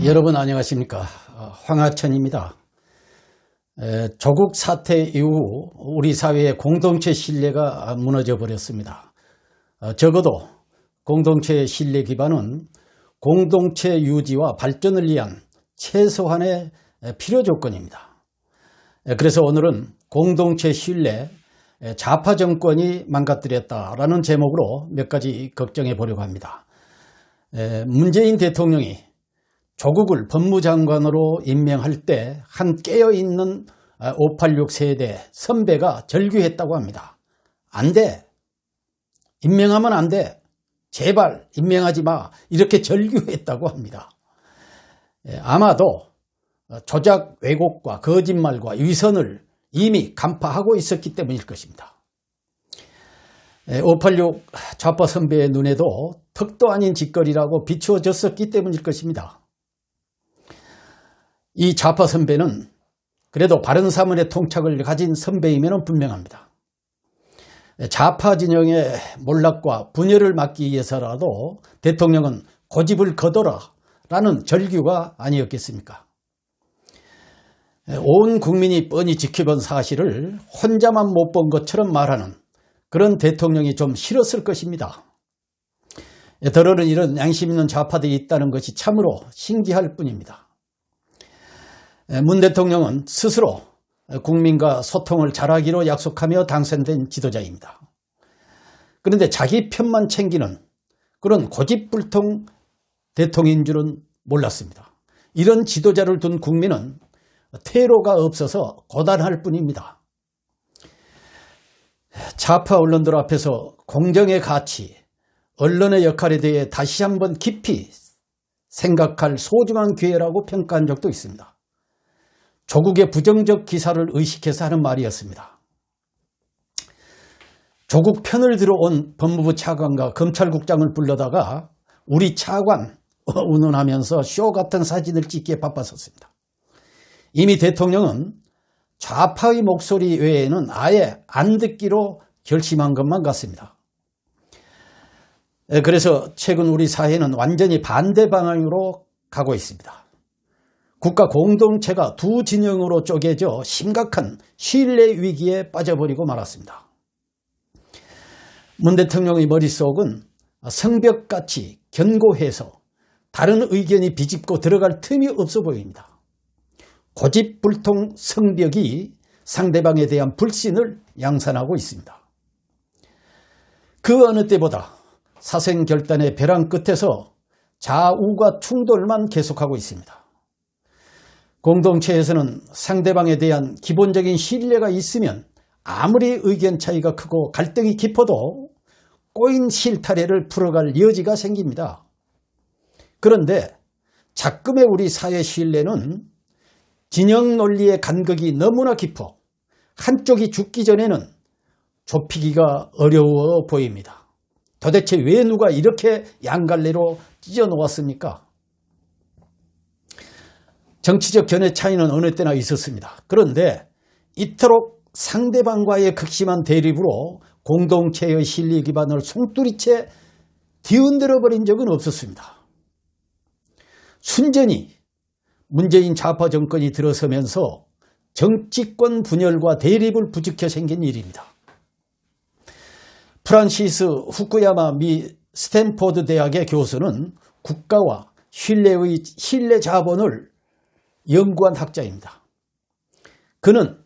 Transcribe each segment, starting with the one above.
여러분 안녕하십니까. 황하천입니다. 조국 사태 이후 우리 사회의 공동체 신뢰가 무너져 버렸습니다. 적어도 공동체의 신뢰 기반은 공동체 유지와 발전을 위한 최소한의 필요 조건입니다. 그래서 오늘은 공동체 신뢰, 좌파 정권이 망가뜨렸다라는 제목으로 몇 가지 걱정해 보려고 합니다. 문재인 대통령이 조국을 법무장관으로 임명할 때 한 깨어있는 586 세대 선배가 절규했다고 합니다. 안 돼. 임명하면 안 돼. 제발 임명하지 마. 이렇게 절규했다고 합니다. 아마도 조작 왜곡과 거짓말과 위선을 이미 간파하고 있었기 때문일 것입니다. 586 좌파 선배의 눈에도 턱도 아닌 짓거리라고 비추어졌었기 때문일 것입니다. 이 좌파 선배는 그래도 바른사문의 통찰을 가진 선배이면 분명합니다. 좌파 진영의 몰락과 분열을 막기 위해서라도 대통령은 고집을 거둬라 라는 절규가 아니었겠습니까? 온 국민이 뻔히 지켜본 사실을 혼자만 못 본 것처럼 말하는 그런 대통령이 좀 싫었을 것입니다. 더러는 이런 양심 있는 좌파들이 있다는 것이 참으로 신기할 뿐입니다. 문 대통령은 스스로 국민과 소통을 잘하기로 약속하며 당선된 지도자입니다. 그런데 자기 편만 챙기는 그런 고집불통 대통령인 줄은 몰랐습니다. 이런 지도자를 둔 국민은 퇴로가 없어서 고단할 뿐입니다. 좌파 언론들 앞에서 공정의 가치, 언론의 역할에 대해 다시 한번 깊이 생각할 소중한 기회라고 평가한 적도 있습니다. 조국의 부정적 기사를 의식해서 하는 말이었습니다. 조국 편을 들어온 법무부 차관과 검찰국장을 불러다가 우리 차관 운운하면서 쇼 같은 사진을 찍기에 바빴었습니다. 이미 대통령은 좌파의 목소리 외에는 아예 안 듣기로 결심한 것만 같습니다. 그래서 최근 우리 사회는 완전히 반대 방향으로 가고 있습니다. 국가 공동체가 두 진영으로 쪼개져 심각한 신뢰 위기에 빠져버리고 말았습니다. 문 대통령의 머릿속은 성벽같이 견고해서 다른 의견이 비집고 들어갈 틈이 없어 보입니다. 고집불통 성벽이 상대방에 대한 불신을 양산하고 있습니다. 그 어느 때보다 사생결단의 벼랑 끝에서 좌우가 충돌만 계속하고 있습니다. 공동체에서는 상대방에 대한 기본적인 신뢰가 있으면 아무리 의견 차이가 크고 갈등이 깊어도 꼬인 실타래를 풀어갈 여지가 생깁니다. 그런데 작금의 우리 사회 신뢰는 진영 논리의 간극이 너무나 깊어 한쪽이 죽기 전에는 좁히기가 어려워 보입니다. 도대체 왜 누가 이렇게 양갈래로 찢어 놓았습니까? 정치적 견해 차이는 어느 때나 있었습니다. 그런데 이토록 상대방과의 극심한 대립으로 공동체의 신뢰 기반을 송두리째 뒤흔들어 버린 적은 없었습니다. 순전히 문재인 좌파 정권이 들어서면서 정치권 분열과 대립을 부추겨 생긴 일입니다. 프란시스 후쿠야마 미 스탠포드 대학의 교수는 국가와 신뢰 자본을 연구한 학자입니다. 그는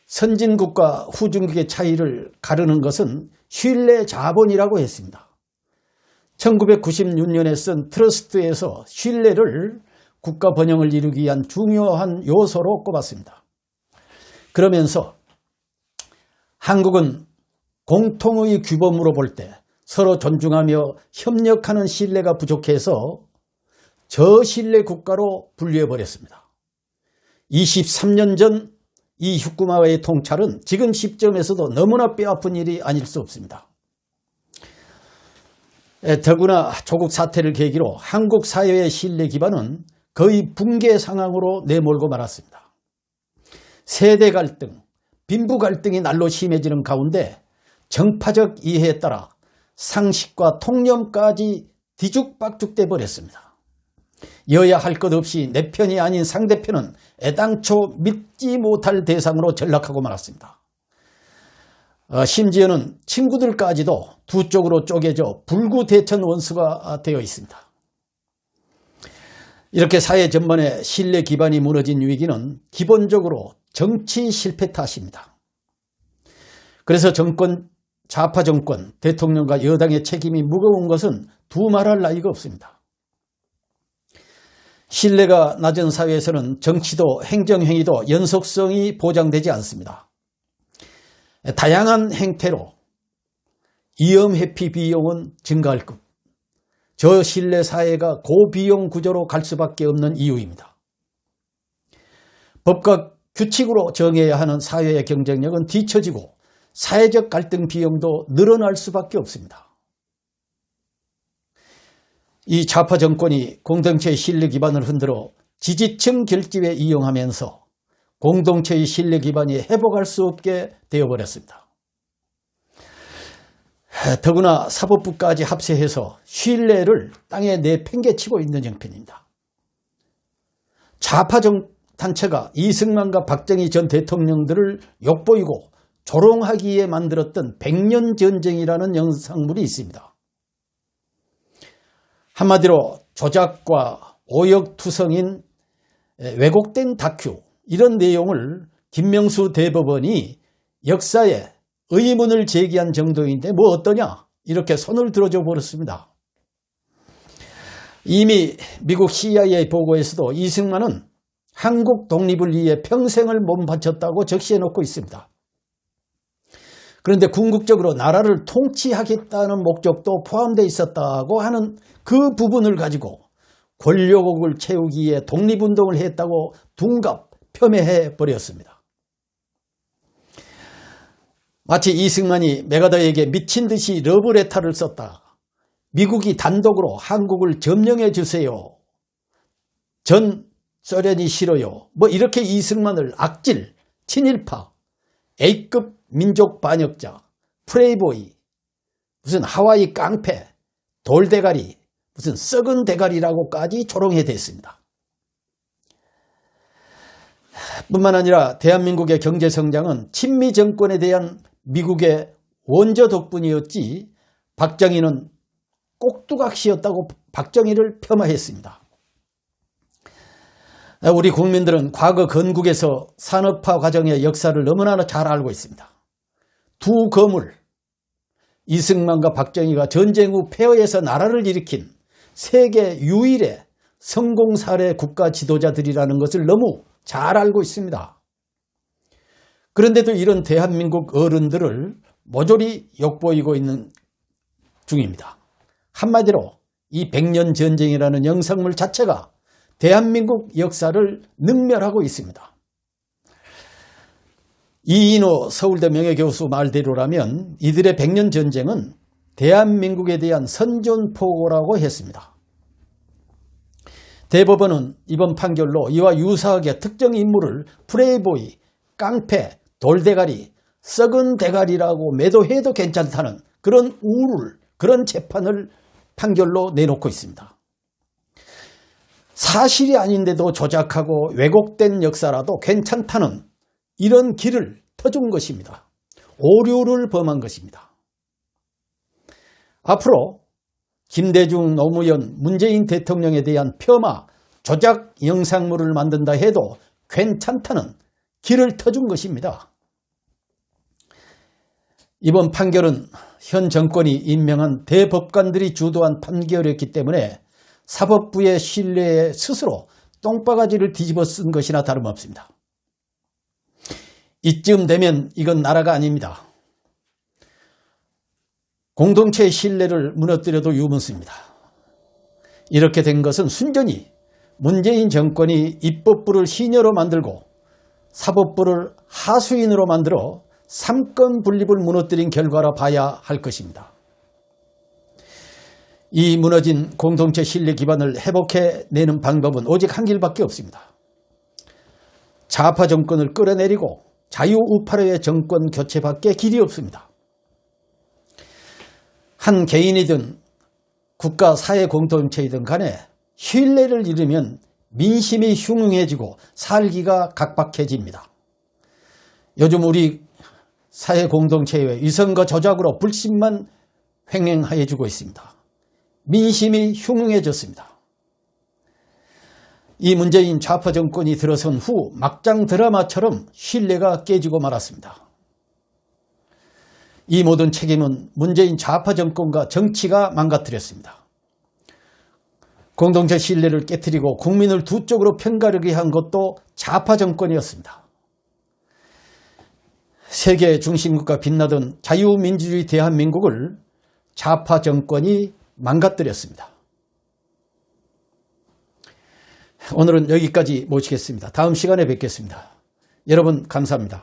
선진국과 후진국의 차이를 가르는 것은 신뢰 자본이라고 했습니다. 1996년에 쓴 트러스트에서 신뢰를 국가 번영을 이루기 위한 중요한 요소로 꼽았습니다. 그러면서 한국은 공통의 규범으로 볼 때 서로 존중하며 협력하는 신뢰가 부족해서 저신뢰 국가로 분류해버렸습니다. 23년 전 이 후쿠마와의 통찰은 지금 시점에서도 너무나 뼈아픈 일이 아닐 수 없습니다. 더구나 조국 사태를 계기로 한국 사회의 신뢰 기반은 거의 붕괴 상황으로 내몰고 말았습니다. 세대 갈등, 빈부 갈등이 날로 심해지는 가운데 정파적 이해에 따라 상식과 통념까지 뒤죽박죽돼 버렸습니다. 여야 할 것 없이 내 편이 아닌 상대편은 애당초 믿지 못할 대상으로 전락하고 말았습니다. 심지어는 친구들까지도 두 쪽으로 쪼개져 불구대천 원수가 되어 있습니다. 이렇게 사회 전반의 신뢰 기반이 무너진 위기는 기본적으로 정치 실패 탓입니다. 그래서 좌파 정권, 대통령과 여당의 책임이 무거운 것은 두말할 나위가 없습니다. 신뢰가 낮은 사회에서는 정치도 행정행위도 연속성이 보장되지 않습니다. 다양한 행태로 이염회피 비용은 증가할 것. 저신뢰 사회가 고비용 구조로 갈 수밖에 없는 이유입니다. 법과 규칙으로 정해야 하는 사회의 경쟁력은 뒤처지고 사회적 갈등 비용도 늘어날 수밖에 없습니다. 이 좌파 정권이 공동체의 신뢰 기반을 흔들어 지지층 결집에 이용하면서 공동체의 신뢰 기반이 회복할 수 없게 되어버렸습니다. 더구나 사법부까지 합세해서 신뢰를 땅에 내팽개치고 있는 형편입니다. 좌파 단체가 이승만과 박정희 전 대통령들을 욕보이고 조롱하기에 만들었던 100년 전쟁이라는 영상물이 있습니다. 한마디로 조작과 오역투성인 왜곡된 다큐, 이런 내용을 김명수 대법원이 역사에 의문을 제기한 정도인데 뭐 어떠냐, 이렇게 손을 들어줘 버렸습니다. 이미 미국 CIA 보고에서도 이승만은 한국 독립을 위해 평생을 몸바쳤다고 적시해 놓고 있습니다. 그런데 궁극적으로 나라를 통치하겠다는 목적도 포함되어 있었다고 하는 그 부분을 가지고 권력욕을 채우기 위해 독립운동을 했다고 둔갑 폄훼해 버렸습니다. 마치 이승만이 메가더에게 미친 듯이 러브레터를 썼다. 미국이 단독으로 한국을 점령해 주세요. 전 소련이 싫어요. 뭐 이렇게 이승만을 악질, 친일파, A급 민족 반역자, 프레이보이, 무슨 하와이 깡패, 돌대가리, 무슨 썩은 대가리라고까지 조롱해 댔습니다. 뿐만 아니라 대한민국의 경제성장은 친미 정권에 대한 미국의 원조 덕분이었지 박정희는 꼭두각시였다고 박정희를 폄하했습니다. 우리 국민들은 과거 건국에서 산업화 과정의 역사를 너무나 잘 알고 있습니다. 두 거물, 이승만과 박정희가 전쟁 후 폐허에서 나라를 일으킨 세계 유일의 성공 사례 국가 지도자들이라는 것을 너무 잘 알고 있습니다. 그런데도 이런 대한민국 어른들을 모조리 욕보이고 있는 중입니다. 한마디로 이 100년 전쟁이라는 영상물 자체가 대한민국 역사를 능멸하고 있습니다. 이인호 서울대 명예교수 말대로라면 이들의 100년 전쟁은 대한민국에 대한 선전포고라고 했습니다. 대법원은 이번 판결로 이와 유사하게 특정 인물을 프레이보이, 깡패, 돌대가리, 썩은 대가리라고 매도해도 괜찮다는 그런 그런 재판을 판결로 내놓고 있습니다. 사실이 아닌데도 조작하고 왜곡된 역사라도 괜찮다는 이런 길을 터준 것입니다. 오류를 범한 것입니다. 앞으로 김대중, 노무현, 문재인 대통령에 대한 폄하, 조작 영상물을 만든다 해도 괜찮다는 길을 터준 것입니다. 이번 판결은 현 정권이 임명한 대법관들이 주도한 판결이었기 때문에 사법부의 신뢰에 스스로 똥바가지를 뒤집어 쓴 것이나 다름없습니다. 이쯤 되면 이건 나라가 아닙니다. 공동체의 신뢰를 무너뜨려도 유문수입니다. 이렇게 된 것은 순전히 문재인 정권이 입법부를 시녀로 만들고 사법부를 하수인으로 만들어 삼권 분립을 무너뜨린 결과라 봐야 할 것입니다. 이 무너진 공동체 신뢰 기반을 회복해내는 방법은 오직 한 길밖에 없습니다. 좌파 정권을 끌어내리고 자유우파로의 정권 교체밖에 길이 없습니다. 한 개인이든 국가 사회 공동체이든 간에 신뢰를 잃으면 민심이 흉흉해지고 살기가 각박해집니다. 요즘 우리 사회 공동체의 위선과 조작으로 불신만 횡행하여주고 있습니다. 민심이 흉흉해졌습니다. 이 문재인 좌파 정권이 들어선 후 막장 드라마처럼 신뢰가 깨지고 말았습니다. 이 모든 책임은 문재인 좌파 정권과 정치가 망가뜨렸습니다. 공동체 신뢰를 깨뜨리고 국민을 두 쪽으로 편가르게 한 것도 좌파 정권이었습니다. 세계 중심국가 빛나던 자유민주주의 대한민국을 좌파 정권이 망가뜨렸습니다. 오늘은 여기까지 모시겠습니다. 다음 시간에 뵙겠습니다. 여러분 감사합니다.